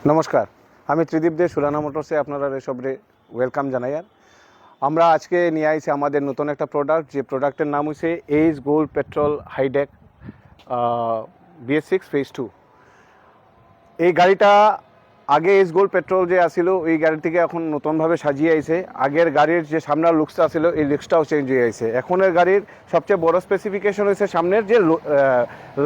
নমস্কার, আমি ত্রিদীপ দে সুরানা মোটরসে আপনারা সবরে ওয়েলকাম জানাই। আর আমরা আজকে নিয়ে আইছি আমাদের নতুন একটা প্রোডাক্ট, যে প্রোডাক্টের নাম হচ্ছে এইচ গোল্ড পেট্রোল হাইডেক BS6 ফেজ 2। এই গাড়িটা আগে এইচ গোল্ড পেট্রোল যে আসিল ওই গাড়ি থেকে এখন নতুনভাবে সাজিয়ে আইছে। আগের গাড়ির যে সামনের লুকসটা ছিল এই লুকসটাও চেঞ্জ হয়ে আইছে। এখনের গাড়ির সবচেয়ে বড় স্পেসিফিকেশন হয়েছে সামনের যে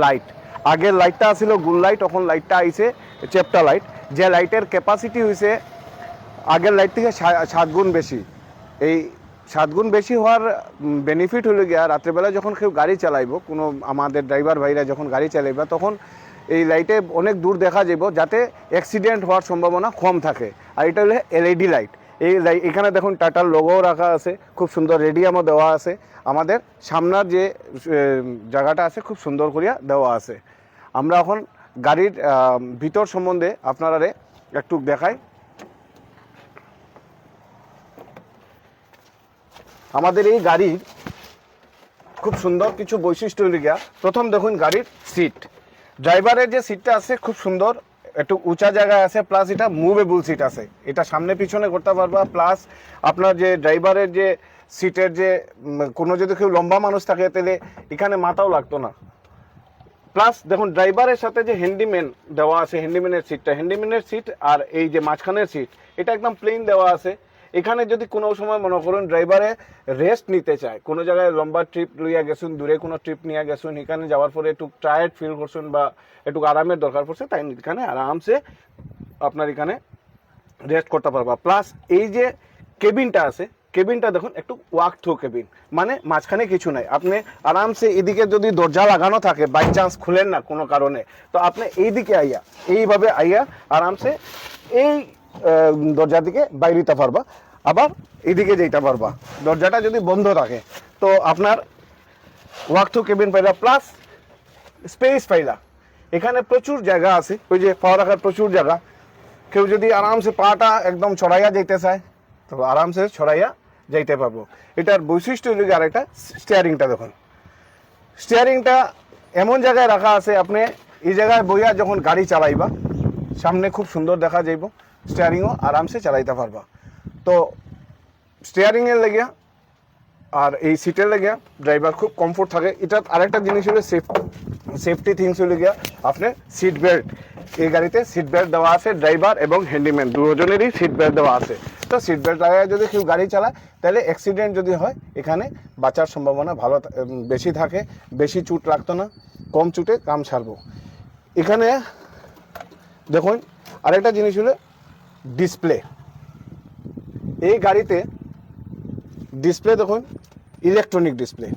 লাইট। আগের লাইটটা আসিল গুল লাইট, এখন লাইটটা আইছে চ্যাপ্টা লাইট, যে লাইটের ক্যাপাসিটি হয়েছে আগের লাইট থেকে 7 গুণ বেশি। এই 7 গুণ বেশি হওয়ার বেনিফিট হলো গিয়া রাত্রেবেলা যখন কেউ গাড়ি চালাইব, কোনো আমাদের ড্রাইভার ভাইরা যখন গাড়ি চালাইবা তখন এই লাইটে অনেক দূর দেখা যাব, যাতে অ্যাক্সিডেন্ট হওয়ার সম্ভাবনা কম থাকে। আর এটা হলো LED লাইট। এই এখানে দেখুন টাটার লোগোও রাখা আছে, খুব সুন্দর রেডিয়ামও দেওয়া আছে। আমাদের সামনের যে জায়গাটা আছে খুব সুন্দর করিয়া দেওয়া আছে। আমরা এখন গাড়ির ভিতর সম্বন্ধে আপনারা একটু দেখাই। আমাদের এই গাড়ির খুব সুন্দর কিছু বৈশিষ্ট্য হইল গিয়া, প্রথম দেখুন গাড়ির সিট। ড্রাইভারের যে সিটটা আছে খুব সুন্দর, একটু উঁচা জায়গায় আছে, প্লাস এটা মুভেবল সিট আছে। এটা সামনে পিছনে করতে পারবা। প্লাস আপনার যে ড্রাইভারের যে সিটের যে কোনো যদি কেউ লম্বা মানুষ থাকে তাহলে এখানে মাথাও লাগতো না। প্লাস দেখুন ড্রাইভারের সাথে যে হ্যান্ডিম্যান দেওয়া আছে, হ্যান্ডিম্যানের সিট আর এই যে মাঝখানের সিট এটা একদম প্লেন দেওয়া আছে। এখানে যদি কোনো সময় মনে করুন ড্রাইভারে রেস্ট নিতে চায়, কোনো জায়গায় লম্বা ট্রিপ লইয়া গেছুন, দূরে কোনো ট্রিপ নিয়ে গেছুন, এখানে যাওয়ার পরে একটু টায়ার্ড ফিল করছেন বা একটু আরামের দরকার পড়ছে, তাই এখানে আরামসে আপনার এখানে রেস্ট করতে পারবা। প্লাস এই যে কেবিনটা আছে, কেবিনটা দেখুন একটু ওয়াক থ্রু কেবিন, মানে মাঝখানে কিছু নাই। আপনি আরামসে এদিকে যদি দরজা লাগানো থাকে, বাই চান্স খুলেন না কোনো কারণে, তো আপনি এইদিকে আইয়া এইভাবে আইয়া আরামসে এই দরজা দিকে বাইরিতে পারবা, আবার এদিকে যেতে পারবা। দরজাটা যদি বন্ধ থাকে তো আপনার ওয়াক থ্রু কেবিন পাইলা, প্লাস স্পেস পাইলা। এখানে প্রচুর জায়গা আছে, ওই যে পা রাখার প্রচুর জায়গা। কেউ যদি আরামসে পাটা একদম ছড়াইয়া যেতে চায় তো আরামসে ছড়াইয়া যাইতে পারবো। এটার বৈশিষ্ট্য হল আরেকটা, স্টিয়ারিংটা দেখুন। স্টিয়ারিংটা এমন জায়গায় রাখা আছে, আপনি এই জায়গায় বইয়া যখন গাড়ি চালাইবা সামনে খুব সুন্দর দেখা যাইব, স্টিয়ারিংও আরামসে চালাইতে পারবা। তো স্টিয়ারিংয়ের লেগিয়া আর এই সিটের লেগিয়া ড্রাইভার খুব কমফোর্ট থাকে। এটার আরেকটা জিনিস হলো সেফটি থিংস হলে গিয়া আপনার সিট বেল্ট। এই গাড়িতে সিট বেল্ট দেওয়া আছে, ড্রাইভার এবং হ্যান্ডিম্যান দুজনেরই সিট বেল্ট দেওয়া আছে। তো সিট বেল্ট লাগায় যদি কেউ গাড়ি চালায় তাহলে অ্যাক্সিডেন্ট যদি হয় এখানে বাঁচার সম্ভাবনা বেশি থাকে, বেশি চুট লাগতো না, কম চুটে কাম ছাড়বো। এখানে দেখুন আরেকটা জিনিস হলো ডিসপ্লে। এই গাড়িতে ডিসপ্লে দেখুন ইলেকট্রনিক ডিসপ্লে।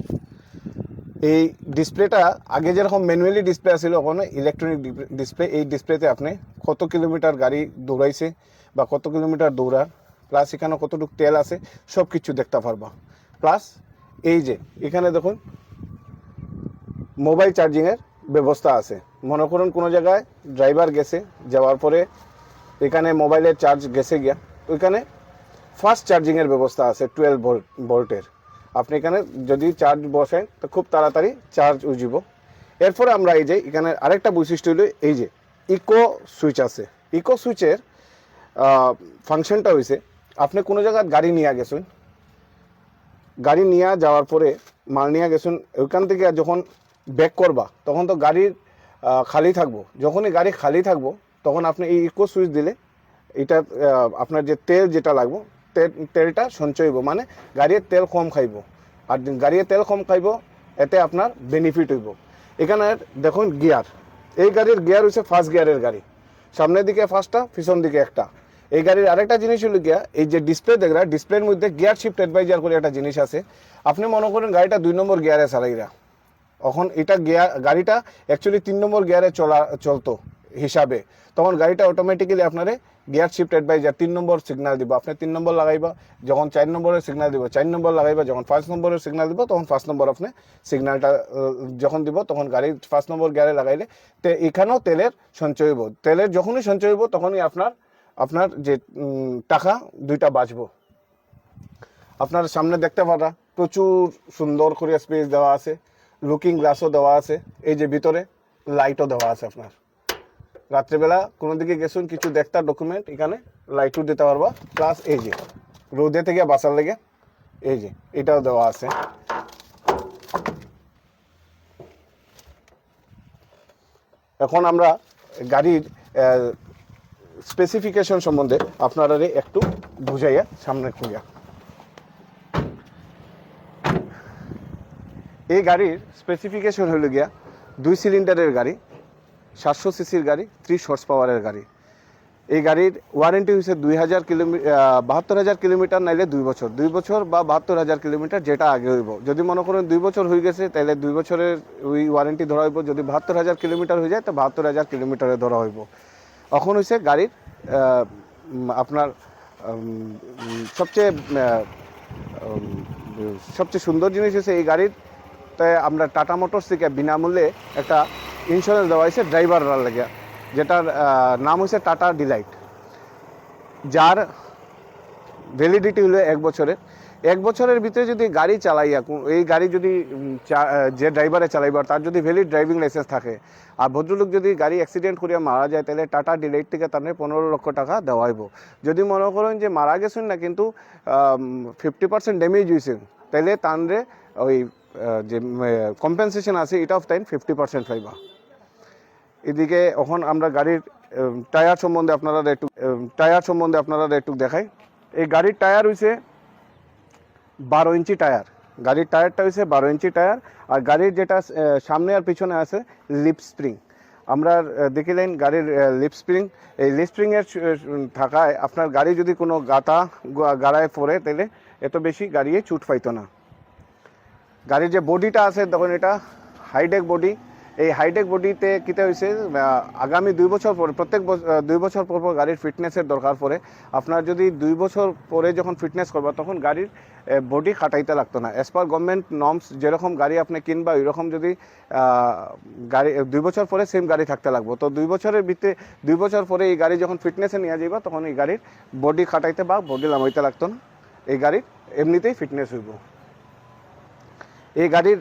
এই ডিসপ্লেটা আগে যেরকম ম্যানুয়ালি ডিসপ্লে আছিল, ওখানে ইলেকট্রনিক ডিসপ্লে। এই ডিসপ্লেতে আপনি কত কিলোমিটার গাড়ি দৌড়াইছে বা কত কিলোমিটার দৌড়ার, প্লাস এখানে কতটুকু তেল আছে সব কিছু দেখতে পারবা। প্লাস এই যে এখানে দেখুন মোবাইল চার্জিংয়ের ব্যবস্থা আছে। মনে করুন কোনো জায়গায় ড্রাইভার গেছে, যাওয়ার পরে এখানে মোবাইলের চার্জ গেছে গিয়া, ওইখানে ফাস্ট চার্জিংয়ের ব্যবস্থা আছে 12 ভোল্টের। আপনি এখানে যদি চার্জ বসেন তো খুব তাড়াতাড়ি চার্জ উঠিব। এরপরে আমরা এই যে এখানে আরেকটা বৈশিষ্ট্য হলো এই যে ইকো সুইচ আছে। ইকো সুইচের ফাংশনটা হয়েছে, আপনি কোনো জায়গায় গাড়ি নিয়ে গেছেন, গাড়ি নিয়ে যাওয়ার পরে মাল নিয়ে গেছেন, ওইখান থেকে যখন ব্যাক করবা তখন তো গাড়ির খালি থাকবো। যখনই গাড়ি খালি থাকবো তখন আপনি এই ইকো সুইচ দিলে এটা আপনার যে তেল যেটা লাগবো তেলটা সঞ্চয় হইব, মানে গাড়ির তেল কম খাইব। আর গাড়ির তেল কম খাইব এতে আপনার বেনিফিট হইব। এখানে দেখুন গিয়ার, এই গাড়ির গিয়ার হচ্ছে ফার্স্ট গিয়ারের গাড়ি, সামনের দিকে ফার্স্টটা, পিছন দিকে একটা। এই গাড়ির আরেকটা জিনিস হলো গিয়া এই যে ডিসপ্লে দেখরা, ডিসপ্লের মধ্যে গিয়ার শিফট অ্যাডভাইজার করে একটা জিনিস আছে। আপনি মনে করেন গাড়িটা 2 নম্বর গিয়ারে চালাইরা, এখন এটা গাড়িটা অ্যাকচুয়ালি 3 নম্বর গিয়ারে চলতো হিসাবে, তখন গাড়িটা অটোমেটিক্যালি আপনারে গিয়ার শিফট অ্যাডভাইজার 3 নম্বর সিগনাল দিব। আপনি 3 নম্বর লাগাইবা, যখন 4 নম্বরের সিগনাল দিব 4 নম্বর লাগাইবা, যখন 5 নম্বরের সিগনাল দিব তখন 5 নম্বর আপনি সিগনালটা যখন দিব তখন গাড়ি 5 নম্বর গিয়ারে লাগাইলে এখানেও তেলের সঞ্চয় হইব। তেলের যখনই সঞ্চয় হইব তখনই আপনার যে টাকা দুইটা বাঁচবো। আপনার সামনে দেখতে পারা প্রচুর সুন্দর করে স্পেস দেওয়া আছে, লুকিং গ্লাসও দেওয়া আছে, এই যে ভিতরে লাইটও দেওয়া আছে আপনার। রাত্রেবেলা কোনো দিকে গেছুন কিছু দেখতার ডকুমেন্ট এখানে লাইটও দিতে পারবা, প্লাস এই যে রোদে থেকে বাঁচার লেগে এই যে এটাও দেওয়া আছে। এখন আমরা গাড়ির স্পেসিফিকেশন সম্বন্ধে আপনারা একটু বুঝাইয়া সামনে খুঁজা। এই গাড়ির স্পেসিফিকেশন হলো গিয়া 2 সিলিন্ডারের গাড়ি, 700 সিসির গাড়ি, 30 হর্স পাওয়ারের গাড়ি। এই গাড়ির ওয়ারেন্টি হয়েছে 72,000 কিলোমিটার, নাইলে 2 বছর, 2 বছর বা 72,000 কিলোমিটার, যেটা আগে হইব। যদি মনে করেন 2 বছর হয়ে গেছে তাহলে 2 বছরের ওই ওয়ারেন্টি ধরা হইব। যদি 72,000 কিলোমিটার হয়ে যায় তো 72,000 কিলোমিটারে ধরা হইব। এখন হয়েছে গাড়ির আপনার সবচেয়ে সুন্দর জিনিস হচ্ছে এই গাড়ির আমরা টাটা মোটরস থেকে বিনামূল্যে একটা ইন্স্যুরেন্স দেওয়া হয়েছে ড্রাইভাররা লাগে, যেটার নাম হচ্ছে টাটা ডিলাইট, যার ভ্যালিডিটি হলো 1 বছরের। 1 বছরের ভিতরে যদি গাড়ি চালাইয়া, এই গাড়ি যদি যে ড্রাইভারে চালাইবার তার যদি ভ্যালিড ড্রাইভিং লাইসেন্স থাকে, আর ভদ্রলোক যদি গাড়ি অ্যাক্সিডেন্ট করিয়া মারা যায়, তাহলে টাটা ডিলাইট থেকে তার 15 লক্ষ টাকা দেওয়া হইব। যদি মনে করেন যে মারা গেছেন না কিন্তু 50% ড্যামেজ হয়েছে, তাহলে তানরে ওই যে কম্পেনসেশন আছে এটা অফ টাইম 50% পাইবা। এদিকে এখন আমরা গাড়ির টায়ার সম্বন্ধে আপনারা একটু দেখাই। এই গাড়ির টায়ার হইছে 12 ইঞ্চি টায়ার। গাড়ির টায়ারটা হইছে 12 ইঞ্চি টায়ার। আর গাড়ির যেটা সামনে আর পিছনে আছে লিপ স্প্রিং, আমরা দেখিলেন গাড়ির লিপ স্প্রিং। এই লিপ স্প্রিংয়ের থাকায় আপনার গাড়ি যদি কোনো গাড়ায় পড়ে তাহলে এত বেশি গাড়িয়ে চুট পাইতো না। গাড়ির যে বডিটা আছে তখন এটা হাইটেক বডি। এই হাইটেক বডিতে কিতে হয়েছে আগামী 2 বছর পরে, প্রত্যেক 2 বছর পর পর গাড়ির ফিটনেসের দরকার পড়ে। আপনার যদি 2 বছর পরে যখন ফিটনেস করবা তখন গাড়ির বডি খাটাইতে লাগতো না। অ্যাজ পার গভর্নমেন্ট নর্মস যেরকম গাড়ি আপনি কিনবা ওইরকম যদি গাড়ি 2 বছর পরে সেম গাড়ি থাকতে লাগবো। তো 2 বছরের ভিতরে 2 বছর পরে এই গাড়ি যখন ফিটনেসে নিয়ে যাইবা তখন এই গাড়ির বডি খাটাইতে বা বডি লামাইতে লাগতো না, এই গাড়ির এমনিতেই ফিটনেস হইব। এই গাড়ির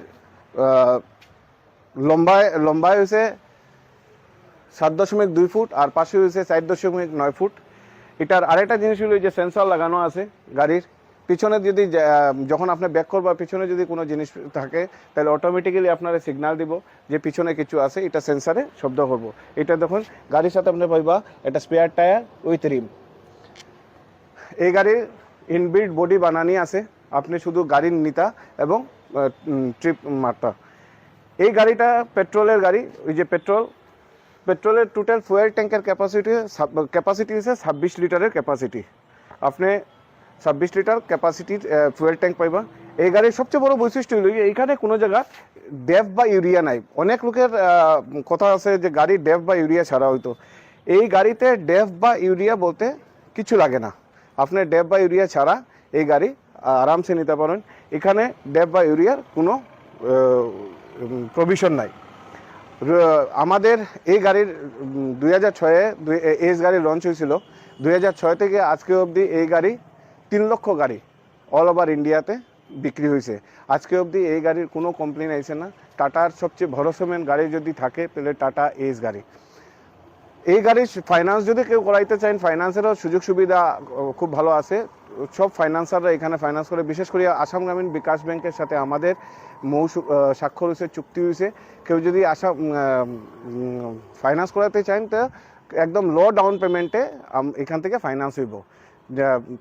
লম্বায় হয়েছে 7.2 ফুট আর পাশে হয়েছে 4.9 ফুট। এটার আরেকটা জিনিস হলো যে সেন্সর লাগানো আছে গাড়ির পিছনে। যদি যখন আপনি ব্যাক করবা পিছনে যদি কোনো জিনিস থাকে তাহলে অটোমেটিক্যালি আপনারা সিগন্যাল দিব যে পিছনে কিছু আছে, এটা সেন্সারে শব্দ করব। এটা দেখুন গাড়ির সাথে আপনি পাইবা একটা স্পেয়ার টায়ার উইথ রিম। এই গাড়ির ইনবিল্ট বডি বানানি আছে, আপনি শুধু গাড়ির নিতা এবং ট্রিপ মারতা। এই গাড়িটা পেট্রোলের গাড়ি। ওই যে পেট্রোলের টোটাল ফুয়েল ট্যাঙ্কের ক্যাপাসিটি হচ্ছে 26 লিটারের ক্যাপাসিটি। আপনি 26 লিটার ক্যাপাসিটির ফুয়েল ট্যাঙ্ক পাইবা। এই গাড়ির সবচেয়ে বড় বৈশিষ্ট্য হলো এইখানে কোনো জায়গা ডেফ বা ইউরিয়া নাই। অনেক লোকের কথা আছে যে গাড়ি ডেফ বা ইউরিয়া ছাড়া হইতো। এই গাড়িতে ডেফ বা ইউরিয়া বলতে কিছু লাগে না। আপনি ডেফ বা ইউরিয়া ছাড়া এই গাড়ি আরামসে নিতে পারেন। এখানে ডেফ বা ইউরিয়ার কোনো প্রভিশন নাই। আমাদের এই গাড়ির 2006-এ এস গাড়ি লঞ্চ হয়েছিল। 2006 থেকে আজকে অবধি এই গাড়ি 3 লক্ষ গাড়ি অল ওভার ইন্ডিয়াতে বিক্রি হয়েছে। আজকে অবধি এই গাড়ির কোনো কমপ্লেন আইছে না। টাটার সবচেয়ে ভরসামান গাড়ি যদি থাকে তাহলে টাটা এস গাড়ি। এই গাড়ির ফাইন্যান্স যদি কেউ করাইতে চান, ফাইন্যান্সেরও সুযোগ সুবিধা খুব ভালো আছে। সব ফাইন্যান্সাররা এখানে ফাইন্যান্স করে। বিশেষ করে আসাম গ্রামীণ বিকাশ ব্যাংকের সাথে আমাদের স্বাক্ষর হয়েছে, চুক্তি হয়েছে। কেউ যদি ফাইন্যান্স করাতে চান তো একদম লো ডাউন পেমেন্টে এখান থেকে ফাইন্যান্স হইব।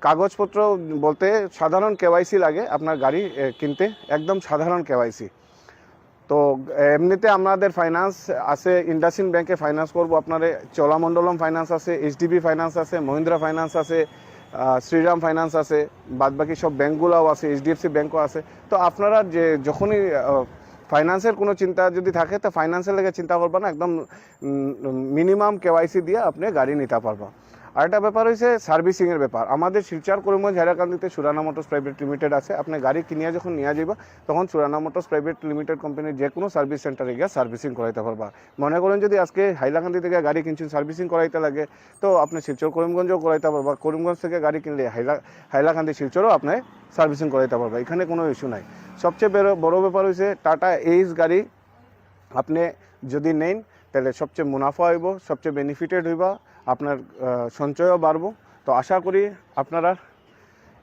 কাগজপত্র বলতে সাধারণ কেওয়াইসি লাগে আপনার গাড়ি কিনতে, একদম সাধারণ কেওয়াইসি। তো এমনিতে আমাদের ফাইন্যান্স আছে, ইন্ডাসইন্ড ব্যাংকে ফাইন্যান্স করবো আপনারে, চোলামণ্ডলম ফাইন্যান্স আছে, এইচডিবি ফাইন্যান্স আছে, মহিন্দ্রা ফাইন্যান্স আছে, শ্রীরাম ফাইন্যান্স আছে, বাদবাকি সব ব্যাঙ্কগুলোও আছে, এইচডিএফসি ব্যাঙ্কও আছে। তো আপনারা যে যখনই ফাইন্যান্সের কোনো চিন্তা যদি থাকে তো ফাইন্যান্সের লেগে চিন্তা করবা না, একদম মিনিমাম কেওয়াইসি দিয়ে আপনি গাড়ি নিতে পারবা। আরেকটা ব্যাপার হচ্ছে সার্ভিসিংয়ের ব্যাপার। আমাদের শিলচর করিমগঞ্জ হাইলাকান্দিতে সুরানা মোটরস প্রাইভেট লিমিটেড আছে। আপনি গাড়ি কিনিয়া যখন নিয়ে যাবা তখন সুরানা মোটরস প্রাইভেট লিমিটেড কোম্পানির যে কোনো সার্ভিস সেন্টারে গিয়ে সার্ভিসিং করাইতে পারবা। মনে করেন যদি আজকে হাইলাকান্দি থেকে গাড়ি কিনছেন, সার্ভিসিং করাইতে লাগে, তো আপনি শিলচর করিমগঞ্জও করাইতে পারবা। করিমগঞ্জ থেকে গাড়ি কিনলে হাইলাকান্দি শিলচরও আপনি সার্ভিসিং করাইতে পারবা। এখানে কোনো ইস্যু নাই। সবচেয়ে বড় ব্যাপার হচ্ছে টাটা এইস গাড়ি আপনি যদি নেন তাহলে সবচেয়ে মুনাফা হইব, সবচেয়ে বেনিফিটেড হইবা, আপনার সঞ্চয়ও বাড়বো। তো আশা করি আপনারা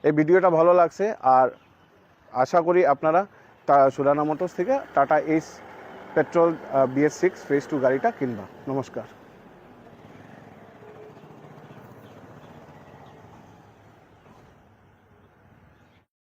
এই ভিডিওটা ভালো লাগছে, আর আশা করি আপনারা সুরানা মোটরস থেকে টাটা এইস পেট্রোল BS6 ফেজ 2 গাড়িটা কিনবা। নমস্কার।